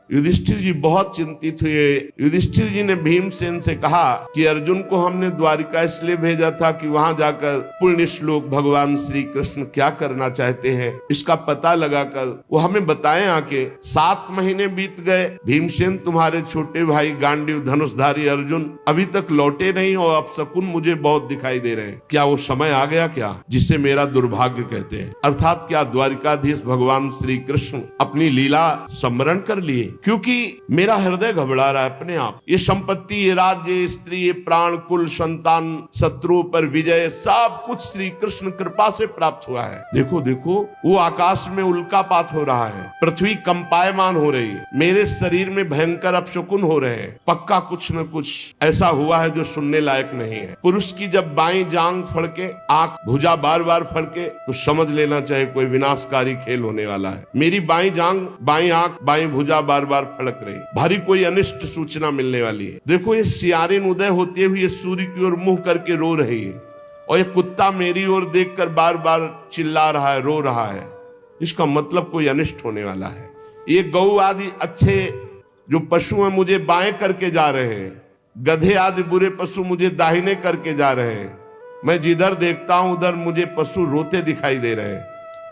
युधिष्ठिर जी बहुत चिंतित हुए। युधिष्ठिर जी ने भीमसेन से कहा कि अर्जुन को हमने द्वारिका इसलिए भेजा था कि वहां जाकर पुण्य श्लोक भगवान श्री कृष्ण क्या करना चाहते हैं इसका पता लगाकर वो हमें बताएं आके। 7 महीने बीत गए, भीमसेन तुम्हारे छोटे भाई गांडीव धनुषधारी अर्जुन अभी तक लौटे नहीं और अपशकुन मुझे बहुत दिखाई दे रहे हैं। क्या वो समय आ गया क्या जिसे मेरा दुर्भाग्य कहते हैं? अर्थात क्या द्वारिकाधीश भगवान श्री कृष्ण अपनी लीला स्मरण कर लिए? क्योंकि मेरा हृदय घबरा रहा है अपने आप। ये संपत्ति, ये राज्य, ये स्त्री, ये प्राण, कुल, संतान, शत्रु पर विजय, सब कुछ श्री कृष्ण कृपा से प्राप्त हुआ है। देखो देखो वो आकाश में उल्कापात हो रहा है, पृथ्वी कंपायमान हो रही है, मेरे शरीर में भयंकर अपशकुन हो रहे हैं। पक्का कुछ न कुछ ऐसा हुआ है जो सुनने लायक नहीं है। पुरुष की जब बाईं जांग फड़के, आंख भुजा बार बार फड़के तो समझ लेना चाहिए कोई विनाशकारी खेल होने वाला है। मेरी बाईं जांग, बाईं आंख, बाईं भुजा बार बार फड़क रही, भारी कोई अनिष्ट सूचना मिलने वाली है। देखो ये सियारिन उदय होते हुए सूर्य की ओर मुंह करके रो रही है और ये कुत्ता मेरी ओर देखकर बार बार चिल्ला रहा है, रो रहा है। इसका मतलब कोई अनिष्ट होने वाला है। ये गौ आदि अच्छे जो पशु हैं मुझे बाएं करके जा रहे हैं, गधे आदि बुरे पशु मुझे दाहिने करके जा रहे हैं। मैं जिधर देखता हूं उधर मुझे पशु रोते दिखाई दे रहे हैं।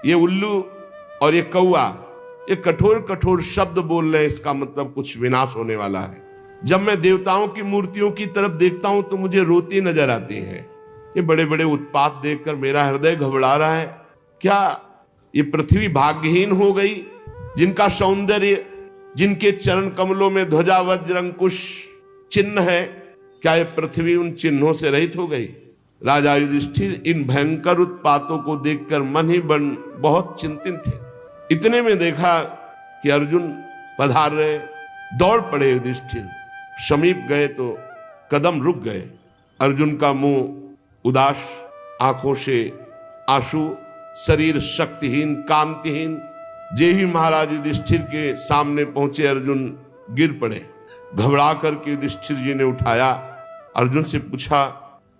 ये उल्लू और ये कौआ ये कठोर कठोर शब्द बोल रहे हैं, इसका मतलब कुछ विनाश होने वाला है। जब मैं देवताओं की मूर्तियों की तरफ देखता हूं तो मुझे रोती नजर आती है। ये बड़े बड़े उत्पात देखकर मेरा हृदय घबरा रहा है। क्या ये पृथ्वी भाग्यहीन हो गई? जिनका सौंदर्य, जिनके चरण कमलों में ध्वजा वज्र अंकुश चिन्ह है, क्या ये पृथ्वी उन चिन्हों से रहित हो गई? राजा युधिष्ठिर इन भयंकर उत्पातों को देखकर मन ही मन बहुत चिंतित थे। इतने में देखा कि अर्जुन पधार रहे, दौड़ पड़े। युधिष्ठिर समीप गए तो कदम रुक गए। अर्जुन का मुंह उदास, आंखों से आंसू, शरीर शक्तिहीन, कांतिहीन। जे ही महाराज युधिष्ठिर के सामने पहुंचे अर्जुन गिर पड़े। घबरा करके युधिष्ठिर जी ने उठाया, अर्जुन से पूछा,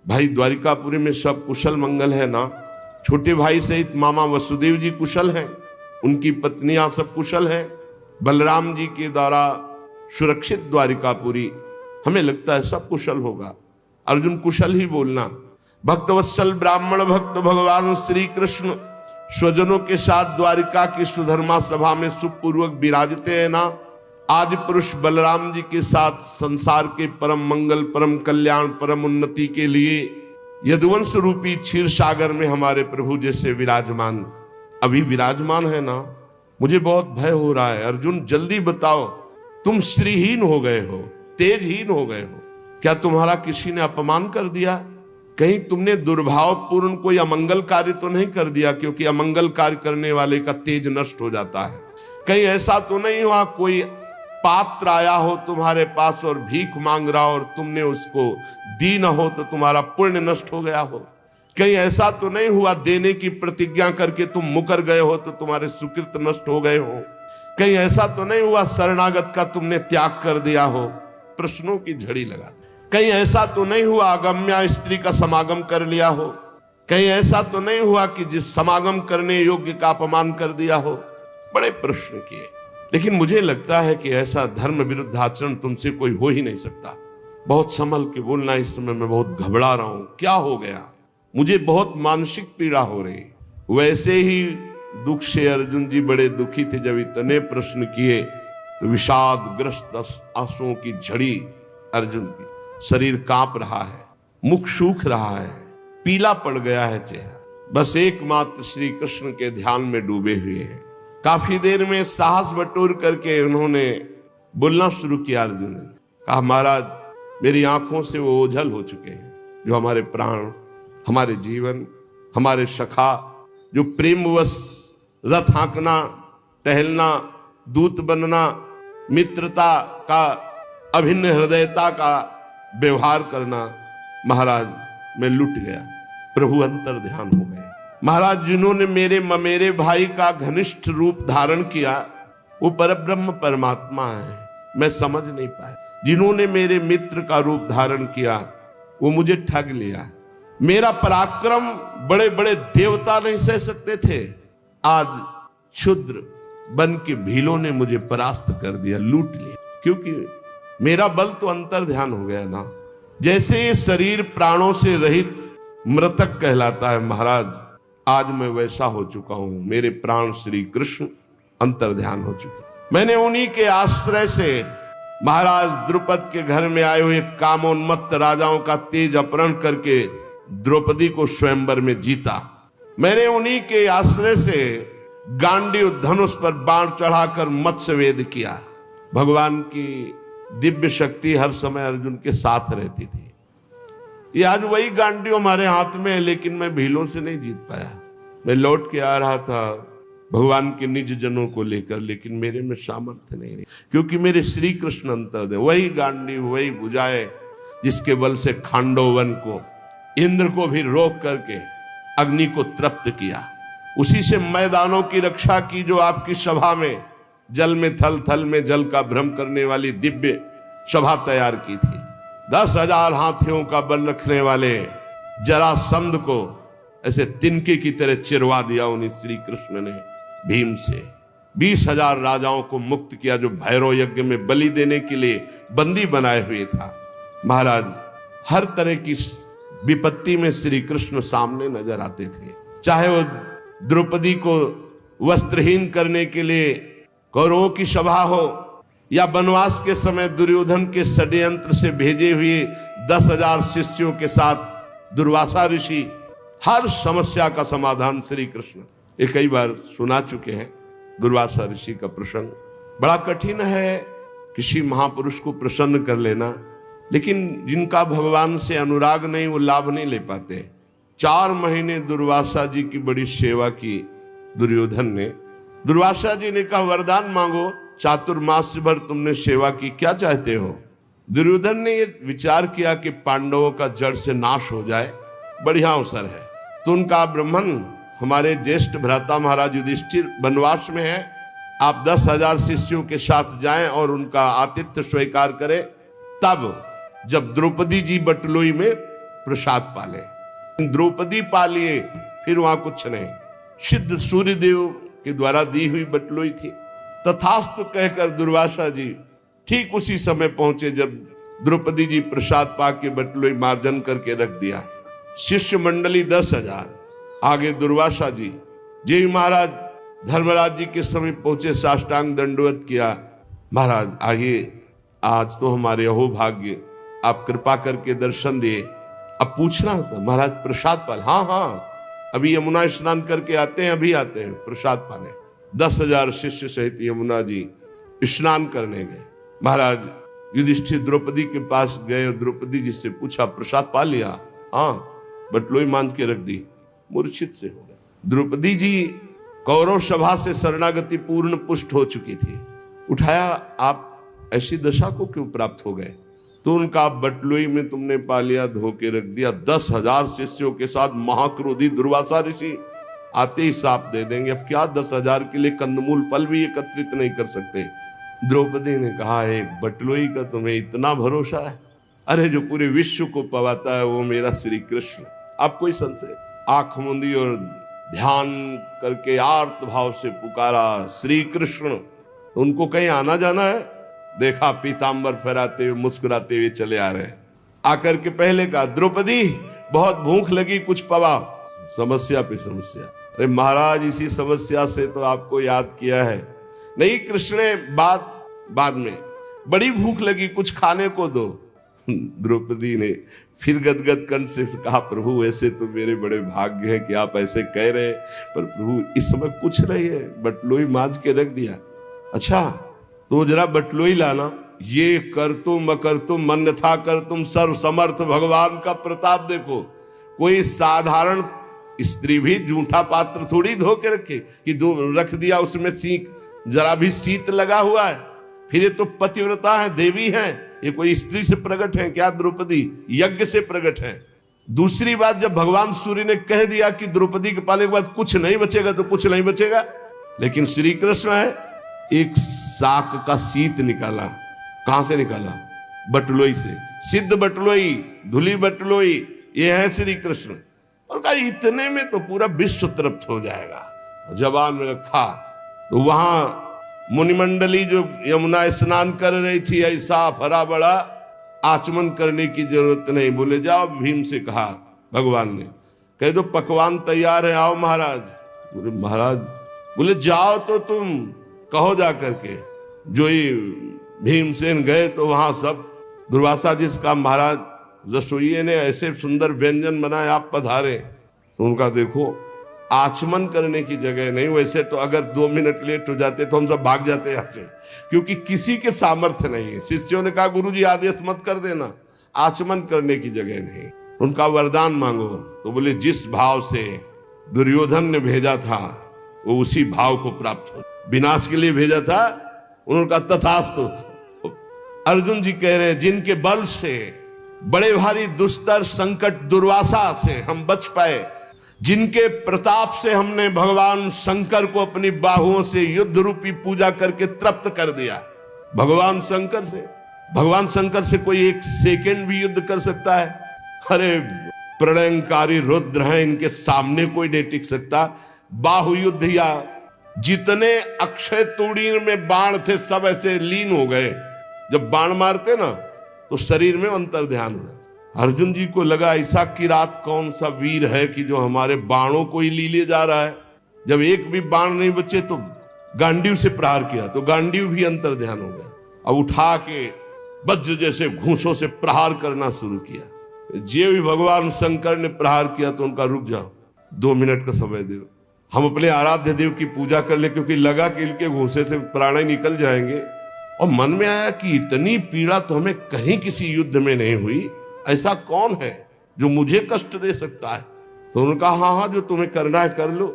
भाई द्वारिकापुरी में सब कुशल मंगल है ना? छोटे भाई सहित मामा वसुदेव जी कुशल हैं, उनकी पत्नियां सब कुशल हैं, बलराम जी के द्वारा सुरक्षित द्वारिकापुरी, हमें लगता है सब कुशल होगा। अर्जुन कुशल ही बोलना। भक्तवत्सल ब्राह्मण भक्त भगवान श्री कृष्ण स्वजनों के साथ द्वारिका की सुधर्मा सभा में सुखपूर्वक विराजते हैं ना? आदि पुरुष बलराम जी के साथ संसार के परम मंगल, परम कल्याण, परम उन्नति के लिए यदुवंश रूपी क्षीर सागर में हमारे प्रभु जैसे विराजमान अभी विराजमान है ना? मुझे बहुत भय हो रहा है। अर्जुन जल्दी बताओ, तुम श्रीहीन हो गए हो, तेजहीन हो गए हो। क्या तुम्हारा किसी ने अपमान कर दिया? कहीं तुमने दुर्भावपूर्ण कोई अमंगल कार्य तो नहीं कर दिया? क्योंकि अमंगल कार्य करने वाले का तेज नष्ट हो जाता है। कहीं ऐसा तो नहीं हुआ कोई पात्र आया हो तुम्हारे पास और भीख मांग रहा हो और तुमने उसको दी न हो तो तुम्हारा पुण्य नष्ट हो गया हो? कहीं ऐसा तो नहीं हुआ देने की प्रतिज्ञा करके तुम मुकर गए हो तो तुम्हारे सुकृत नष्ट हो गए हो? कहीं ऐसा तो नहीं हुआ शरणागत का तुमने त्याग कर दिया हो? प्रश्नों की झड़ी लगा। कहीं ऐसा तो नहीं हुआ अगम्या स्त्री का समागम कर लिया हो? कहीं ऐसा तो नहीं हुआ कि जिस समागम करने योग्य का अपमान कर दिया हो? बड़े प्रश्न किए, लेकिन मुझे लगता है कि ऐसा धर्म विरुद्ध आचरण तुमसे कोई हो ही नहीं सकता। बहुत संभल के बोलना, इस समय मैं बहुत घबरा रहा हूं। क्या हो गया? मुझे बहुत मानसिक पीड़ा हो रही। वैसे ही दुख से अर्जुन जी बड़े दुखी थे। जब इतने प्रश्न किए तो विषादग्रस्त आंसुओं की झड़ी अर्जुन की, शरीर कांप रहा है, मुख सूख रहा है, पीला पड़ गया है चेहरा। बस एकमात्र श्री कृष्ण के ध्यान में डूबे हुए हैं। काफी देर में साहस बटोर करके उन्होंने बोलना शुरू किया। अर्जुन ने कहा, महाराज मेरी आंखों से वो ओझल हो चुके हैं जो हमारे प्राण, हमारे जीवन, हमारे सखा, जो प्रेमवश रथ हाँकना, टहलना, दूत बनना, मित्रता का, अभिन्न हृदयता का व्यवहार करना, महाराज मैं लुट गया। प्रभु अंतर ध्यान हो गए। महाराज जिन्होंने मेरे ममेरे भाई का घनिष्ठ रूप धारण किया वो परब्रह्म परमात्मा है, मैं समझ नहीं पाया। जिन्होंने मेरे मित्र का रूप धारण किया वो मुझे ठग लिया। मेरा पराक्रम बड़े बड़े देवता नहीं सह सकते थे, आज क्षुद्र बन के भीलों ने मुझे परास्त कर दिया, लूट लिया, क्योंकि मेरा बल तो अंतर ध्यान हो गया ना। जैसे ये शरीर प्राणों से रहित मृतक कहलाता है महाराज, आज मैं वैसा हो चुका हूं। मेरे प्राण श्री कृष्ण अंतर ध्यान हो चुके। मैंने उन्हीं के आश्रय से महाराज द्रुपद के घर में आए हुए कामोन्मत्त राजाओं का तेज अपहरण करके द्रौपदी को स्वयंवर में जीता। मैंने उन्हीं के आश्रय से गांडीव धनुष पर बाण चढ़ाकर मत्स्यवेद किया। भगवान की दिव्य शक्ति हर समय अर्जुन के साथ रहती थी। ये आज वही गांडीव हमारे हाथ में है, लेकिन मैं भीलों से नहीं जीत पाया। मैं लौट के आ रहा था भगवान के निज जनों को लेकर, लेकिन मेरे में सामर्थ्य नहीं, क्योंकि मेरे श्री कृष्ण अंतर है। वही गांडीव, वही भुजाएं जिसके बल से खांडोवन को, इंद्र को भी रोक करके अग्नि को तृप्त किया। उसी से मैदानों की रक्षा की जो आपकी सभा में जल में थल थल में जल का भ्रम करने वाली दिव्य सभा तैयार की थी। 10,000 हाथियों का बल रखने वाले जरासंध को ऐसे तिनके की तरह चिरवा दिया उन्हीं श्री कृष्ण ने भीम से। 20,000 राजाओं को मुक्त किया जो भैरव यज्ञ में बलि देने के लिए बंदी बनाए हुए था। महाराज हर तरह की विपत्ति में श्री कृष्ण सामने नजर आते थे। चाहे वो द्रौपदी को वस्त्रहीन करने के लिए कौरवों की सभा हो, या वनवास के समय दुर्योधन के षड्यंत्र से भेजे हुए 10,000 शिष्यों के साथ दुर्वासा ऋषि, हर समस्या का समाधान श्री कृष्ण। ये कई बार सुना चुके हैं दुर्वासा ऋषि का प्रसंग। बड़ा कठिन है किसी महापुरुष को प्रसन्न कर लेना, लेकिन जिनका भगवान से अनुराग नहीं वो लाभ नहीं ले पाते। 4 महीने दुर्वासा जी की बड़ी सेवा की दुर्योधन ने। दुर्वासा जी ने कहा वरदान मांगो, चातुर्मास भर तुमने सेवा की, क्या चाहते हो? दुर्योधन ने ये विचार किया कि पांडवों का जड़ से नाश हो जाए, बढ़िया अवसर है। तो उनका ब्राह्मण हमारे ज्येष्ठ भ्राता महाराज युधिष्ठिर वनवास में है, आप 10,000 शिष्यों के साथ जाएं और उनका आतिथ्य स्वीकार करें, तब जब द्रौपदी जी बटलोई में प्रसाद पाले। द्रौपदी पालिए, फिर वहां कुछ नहीं। सिद्ध सूर्यदेव के द्वारा दी हुई बटलोई थी। तथास्तु कहकर दुर्वासा जी ठीक उसी समय पहुंचे जब द्रौपदी जी प्रसाद पाके बटलोई मार्जन करके रख दिया। शिष्य मंडली 10,000, आगे दुर्वासा जी। जी महाराज धर्मराज जी के समीप पहुंचे, साष्टांग दंडवत किया। महाराज आइए, आज तो हमारे अहोभाग्य, आप कृपा करके दर्शन दिए। अब पूछना होता महाराज प्रसाद पाल? हाँ हाँ, अभी यमुना स्नान करके आते हैं, अभी आते हैं प्रसाद पाने। 10,000 शिष्य सहित यमुना जी स्नान करने गए। महाराज युधिष्ठिर द्रौपदी के पास गए और द्रौपदी जी से पूछा प्रसाद पा लिया? हाँ, बटलोई मान के रख दी, मूर्छित से हो गए। द्रौपदी जी कौरव सभा से शरणागति पूर्ण पुष्ट हो चुकी थी। उठाया, आप ऐसी दशा को क्यों प्राप्त हो गए? तो उनका बटलोई में तुमने पा लिया, धो के रख दिया। 10,000 शिष्यों के साथ महाक्रोधी दुर्वासा ऋषि आते ही साप दे देंगे। अब क्या 10,000 के लिए कंदमूल फल भी एकत्रित नहीं कर सकते। द्रौपदी ने कहा एक बटलोई का तुम्हें इतना भरोसा है? अरे जो पूरे विश्व को पवाता है वो मेरा श्री कृष्ण। आप कोई संशय? आंख मूंदी और ध्यान करके आर्त भाव से पुकारा श्री कृष्ण। उनको कहीं आना जाना है? देखा पीतांबर फहराते हुए मुस्कुराते हुए चले आ रहे। आकर के पहले कहा द्रौपदी बहुत भूख लगी, कुछ पवा। समस्या पे समस्या। अरे महाराज इसी समस्या से तो आपको याद किया है। नहीं कृष्ण, बाद में बड़ी भूख लगी, कुछ खाने को दो। द्रौपदी ने फिर गदगद कंठ से कहा प्रभु ऐसे तो मेरे बड़े भाग्य है कि आप ऐसे कह रहे, पर प्रभु इस समय कुछ नहीं है, बटलोई मांझ के रख दिया। अच्छा तो जरा बटलोई लाना। ये कर तुम अकर तुम अन्यथा कर तुम सर्व समर्थ भगवान का प्रताप देखो। कोई साधारण स्त्री भी जूठा पात्र थोड़ी धो के रखे कि दो रख दिया उसमें सीख जरा भी शीत लगा हुआ है। फिर ये तो पतिव्रता है, देवी है, ये कोई स्त्री से प्रकट है क्या? द्रौपदी यज्ञ से प्रकट है। दूसरी बात, जब भगवान सूर्य ने कह दिया कि द्रौपदी के पाने के बाद कुछ नहीं बचेगा तो कुछ नहीं बचेगा। लेकिन श्री कृष्ण है, एक साक का शीत निकाला। कहां से निकाला? बटलोई से। सिद्ध बटलोई, धुली बटलोई, ये है श्री कृष्ण। और कहा इतने में तो पूरा विश्व तृप्त हो जाएगा। जबान में रखा, तो वहां मुनिमंडली जो यमुना स्नान कर रही थी, ऐसा हरा बड़ा आचमन करने की जरूरत नहीं। बोले जाओ, भीम से कहा भगवान ने, कह दो पकवान तैयार है, आओ महाराज। बोले महाराज, बोले जाओ तो तुम कहो जा करके। जो ही भीमसेन गए तो वहां सब दुर्वासा जी से कहा, महाराज रसोइये ने ऐसे सुंदर व्यंजन बनाए, आप पधारे। तो उनका देखो आचमन करने की जगह नहीं। वैसे तो अगर 2 मिनट लेट हो जाते तो हम सब भाग जाते यहाँ से, क्योंकि किसी के सामर्थ्य नहीं है। शिष्यों ने कहा गुरुजी आदेश मत कर देना, आचमन करने की जगह नहीं। उनका वरदान मांगो। तो बोले जिस भाव से दुर्योधन ने भेजा था वो उसी भाव को प्राप्त हो, विनाश के लिए भेजा था, उनका तथास्तु। अर्जुन जी कह रहे हैं जिनके बल से बड़े भारी दुस्तर संकट दुर्वासा से हम बच पाए, जिनके प्रताप से हमने भगवान शंकर को अपनी बाहुओं से युद्ध रूपी पूजा करके तृप्त कर दिया। भगवान शंकर से कोई एक सेकंड भी युद्ध कर सकता है? अरे प्रलयंकारी रुद्र हैं, इनके सामने कोई नहीं टिक सकता। बाहु युद्ध या जितने अक्षय तूणीर में बाण थे सब ऐसे लीन हो गए। जब बाण मारते ना तो शरीर में अंतर ध्यान हुआ। अर्जुन जी को लगा ऐसा किरात कौन सा वीर है कि जो हमारे बाणों को ही ली ले जा रहा है। जब एक भी बाण नहीं बचे तो गांडीव से प्रहार किया तो गांडीव भी अंतर ध्यान हो गया। अब उठा के वज्र जैसे घूंसों से प्रहार करना शुरू किया। जे भी भगवान शंकर ने प्रहार किया तो उनका रुक जाओ, 2 मिनट का समय दो, हम अपने आराध्य देव की पूजा कर ले, क्योंकि लगा कि इनके घूंसे से प्राण निकल जाएंगे। और मन में आया कि इतनी पीड़ा तो हमें कहीं किसी युद्ध में नहीं हुई, ऐसा कौन है जो मुझे कष्ट दे सकता है। तो उन्होंने कहा हाँ हाँ जो तुम्हें करना है कर लो।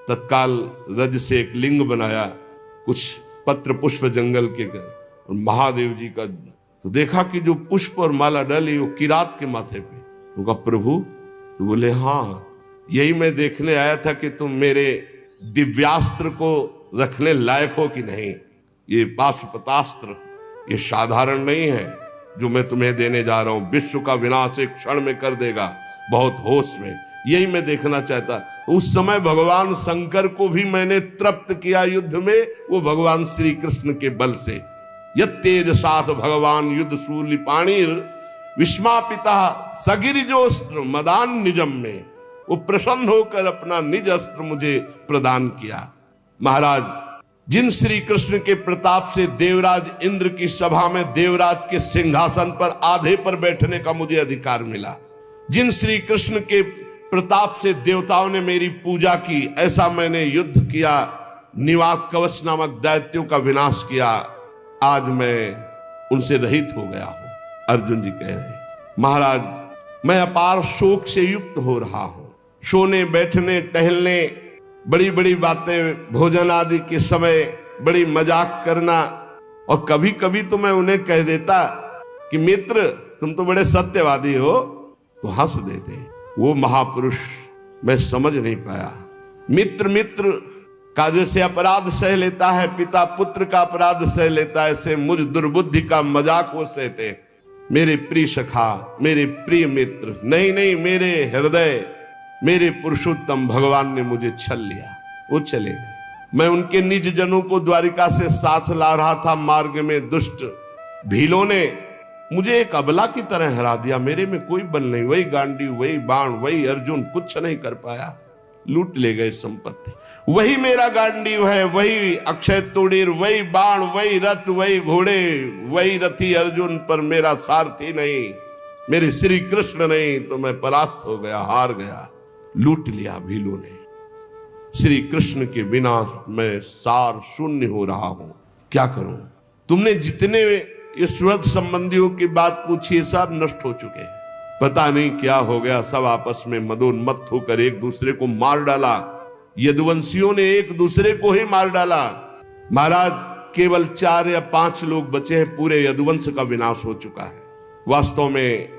तत्काल रज से एक लिंग बनाया, कुछ पत्र पुष्प जंगल के और महादेव जी का। तो देखा कि जो पुष्प और माला डाली वो किरात के माथे पे। उनका प्रभु, तो बोले हाँ यही मैं देखने आया था कि तुम मेरे दिव्यास्त्र को रखने लायक हो कि नहीं। ये पाशुपतास्त्र ये साधारण नहीं है जो मैं तुम्हें देने जा रहा हूं, विश्व का विनाश एक क्षण में कर देगा, बहुत होश में। यही मैं देखना चाहता। उस समय भगवान शंकर को भी मैंने तृप्त किया युद्ध में, वो भगवान श्री कृष्ण के बल से। यत्तेज साथ भगवान युद्ध शूल पाणिर विस्मापिता सगिरिजोस्त्र मदान निजम में, वो प्रसन्न होकर अपना निज अस्त्र मुझे प्रदान किया। महाराज जिन श्री कृष्ण के प्रताप से देवराज इंद्र की सभा में देवराज के सिंहासन पर आधे पर बैठने का मुझे अधिकार मिला, जिन श्री कृष्ण के प्रताप से देवताओं ने मेरी पूजा की, ऐसा मैंने युद्ध किया, निवात कवच नामक दैत्यों का विनाश किया, आज मैं उनसे रहित हो गया हूं। अर्जुन जी कह रहे महाराज मैं अपार शोक से युक्त हो रहा हूं। सोने बैठने टहलने, बड़ी बड़ी बातें, भोजन आदि के समय बड़ी मजाक करना, और कभी कभी तो मैं उन्हें कह देता कि मित्र तुम तो बड़े सत्यवादी हो, तो हंस देते। वो महापुरुष मैं समझ नहीं पाया। मित्र मित्र का जैसे अपराध सह लेता है, पिता पुत्र का अपराध सह लेता है, ऐसे मुझ दुर्बुद्धि का मजाक वो सहते। मेरे प्रिय सखा, मेरे प्रिय मित्र, नहीं नहीं मेरे हृदय, मेरे पुरुषोत्तम भगवान ने मुझे छल लिया, वो चले गए। मैं उनके निज जनों को द्वारिका से साथ ला रहा था, मार्ग में दुष्ट भीलों ने मुझे एक अबला की तरह हरा दिया। मेरे में कोई बल नहीं, वही गांडी, वही बाण, वही अर्जुन, कुछ नहीं कर पाया, लूट ले गए संपत्ति। वही मेरा गांडीव है, वही अक्षय तूणीर, वही बाण, वही रथ, वही घोड़े, वही रथी अर्जुन, पर मेरा सारथी नहीं, मेरे श्री कृष्ण नहीं, तो मैं परास्त हो गया, हार गया, लूट लिया भीलों ने। श्री कृष्ण के बिना मैं सार शून्य हो रहा हूं, क्या करूं। तुमने जितने ये सुहृद संबंधियों की बात पूछी सब नष्ट हो चुके हैं, पता नहीं क्या हो गया। सब आपस में मदोन्मत्त होकर एक दूसरे को मार डाला। यदुवंशियों ने एक दूसरे को ही मार डाला। महाराज केवल 4 या 5 लोग बचे हैं, पूरे यदुवंश का विनाश हो चुका है। वास्तव में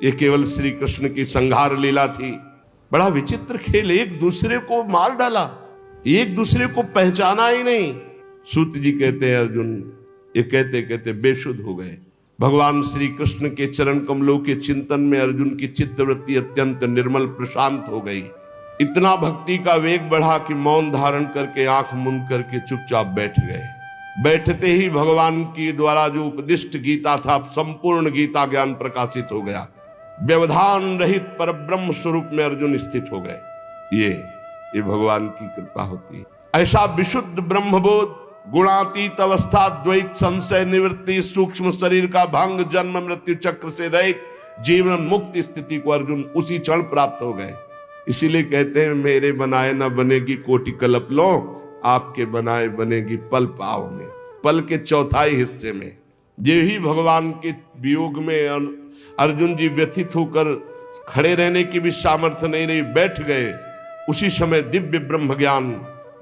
ये केवल श्री कृष्ण की संहार लीला थी। बड़ा विचित्र खेल, एक दूसरे को मार डाला, एक दूसरे को पहचाना ही नहीं। सूत जी कहते हैं अर्जुन ये कहते कहते बेसुध हो गए। भगवान श्री कृष्ण के चरण कमलों के चिंतन में अर्जुन की चित्तवृत्ति अत्यंत निर्मल प्रशांत हो गई। इतना भक्ति का वेग बढ़ा कि मौन धारण करके आंख मूंद करके चुपचाप बैठ गए। बैठते ही भगवान की द्वारा जो उपदिष्ट गीता था, संपूर्ण गीता ज्ञान प्रकाशित हो गया। व्यवधान रहित परब्रह्म स्वरूप में अर्जुन स्थित हो गए। ये भगवान की कृपा होती है। ऐसा विशुद्ध ब्रह्मबोध, गुणातीत अवस्था, द्वैत संशय निवृत्ति, सूक्ष्म शरीर का भंग, जन्म मृत्यु चक्र से रहित जीवन मुक्त स्थिति को अर्जुन उसी क्षण प्राप्त हो गए। इसीलिए कहते हैं, मेरे बनाए न बनेगी कोटि कल्प लो, आपके बनाए बनेगी पल पाव में। पल के चौथाई हिस्से में ये ही भगवान के वियोग में अर्जुन जी व्यथित होकर खड़े रहने की भी सामर्थ्य नहीं रही, बैठ गए। उसी समय दिव्य ब्रह्म ज्ञान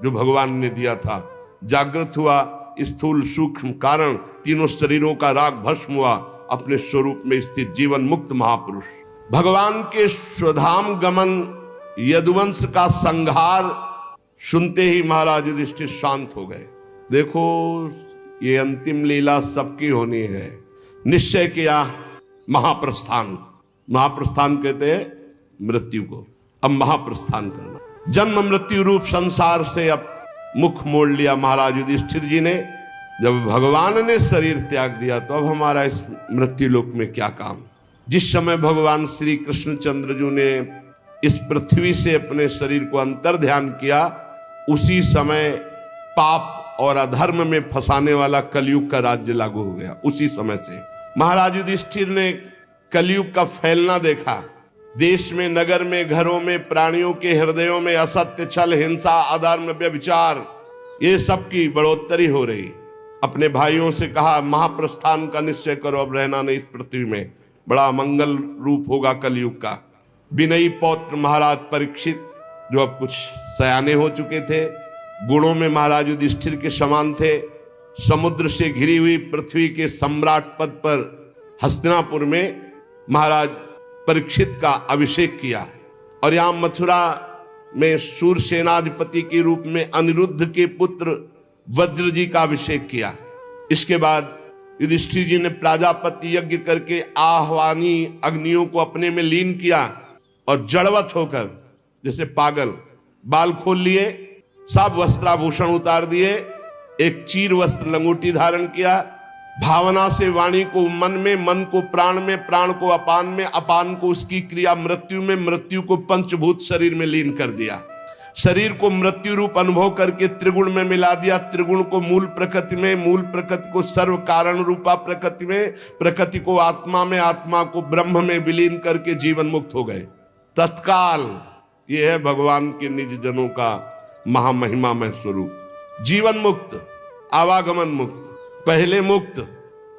जो भगवान ने दिया था जागृत हुआ। स्थूल सूक्ष्म कारण तीनों शरीरों का राग भस्म हुआ। अपने स्वरूप में स्थित जीवन मुक्त महापुरुष भगवान के स्वधाम गमन यदुवंश का संहार सुनते ही महाराज युधिष्ठिर शांत हो गए। देखो, ये अंतिम लीला सबकी होनी है। निश्चय किया महाप्रस्थान। महाप्रस्थान कहते हैं मृत्यु को। अब महाप्रस्थान करना, जन्म मृत्यु रूप संसार से अब मुख मोड़ लिया महाराज युधिष्ठिर जी ने। जब भगवान ने शरीर त्याग दिया तो अब हमारा इस मृत्यु लोक में क्या काम। जिस समय भगवान श्री कृष्णचंद्र जी ने इस पृथ्वी से अपने शरीर को अंतर ध्यान किया, उसी समय पाप और अधर्म में फंसाने वाला कलयुग का राज्य लागू हो गया। उसी समय से महाराज युधिष्ठिर ने कलयुग का फैलना देखा। देश में, नगर में, घरों में, प्राणियों के हृदयों में असत्य, छल, हिंसा, अधर्म, व्यभिचार, ये सब की बढ़ोतरी हो रही। अपने भाइयों से कहा, महाप्रस्थान का निश्चय करो, अब रहना नहीं इस पृथ्वी में। बड़ा मंगल रूप होगा कलयुग का। विनयी पौत्र महाराज परीक्षित, जो अब कुछ सयाने हो चुके थे, गुणों में महाराज युधिष्ठिर के समान थे, समुद्र से घिरी हुई पृथ्वी के सम्राट पद पर हस्तिनापुर में महाराज परीक्षित का अभिषेक किया। और यहाँ मथुरा में सूर सेनाधिपति के रूप में अनिरुद्ध के पुत्र वज्र जी का अभिषेक किया। इसके बाद युधिष्ठिर जी ने प्राजापति यज्ञ करके आह्वानी अग्नियों को अपने में लीन किया और जड़वत होकर जैसे पागल बाल खोल लिए, सब वस्त्राभूषण उतार दिए, एक चीर वस्त्र लंगोटी धारण किया, भावना से वाणी को मन में, मन को प्राण में, प्राण को अपान में, अपान को उसकी क्रिया मृत्यु में, मृत्यु को पंचभूत शरीर में लीन कर दिया। शरीर को मृत्यु रूप अनुभव करके त्रिगुण में मिला दिया, त्रिगुण को मूल प्रकृति में, मूल प्रकृति को सर्व कारण रूपा प्रकृति में, प्रकृति को आत्मा में, आत्मा को ब्रह्म में विलीन करके जीवन मुक्त हो गए तत्काल। यह है भगवान के निज जनों का महामहिमामय स्वरूप। जीवन मुक्त, आवागमन मुक्त, पहले मुक्त,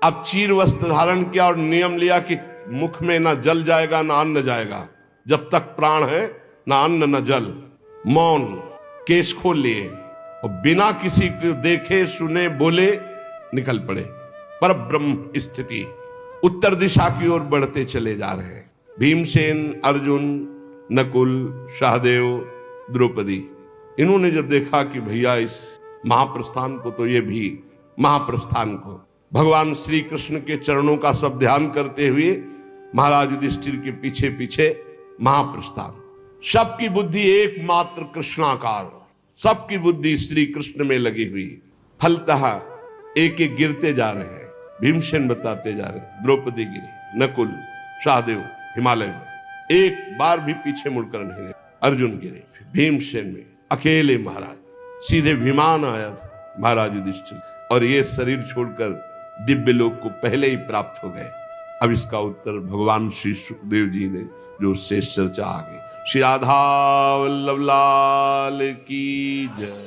अब चीर वस्त्र धारण किया और नियम लिया कि मुख में ना जल जाएगा ना अन्न जाएगा। जब तक प्राण है ना अन्न ना जल। मौन, केश खोल लिए और बिना किसी को देखे सुने बोले निकल पड़े। पर ब्रह्म स्थिति उत्तर दिशा की ओर बढ़ते चले जा रहे हैं। भीमसेन, अर्जुन, नकुल, सहदेव, द्रौपदी, इन्होंने जब देखा कि भैया इस महाप्रस्थान को, तो ये भी महाप्रस्थान को भगवान श्री कृष्ण के चरणों का सब ध्यान करते हुए महाराज युधिष्ठिर के पीछे पीछे महाप्रस्थान। सबकी बुद्धि एकमात्र कृष्णाकार, सबकी बुद्धि श्री कृष्ण में लगी हुई। फलतः एक एक गिरते जा रहे हैं। भीमसेन बताते जा रहे हैं, द्रौपदी गिरी, नकुल, सहदेव हिमालय में एक बार भी पीछे मुड़कर नहीं रहे। अर्जुन गिरे, भीमसेन में अकेले महाराज सीधे विमान आया था महाराज युधिष्ठिर, और ये शरीर छोड़कर दिव्य लोक को पहले ही प्राप्त हो गए। अब इसका उत्तर भगवान श्री सुखदेव जी ने जो शेष चर्चा आगे। श्री राधा वल्लभ लाल की जय।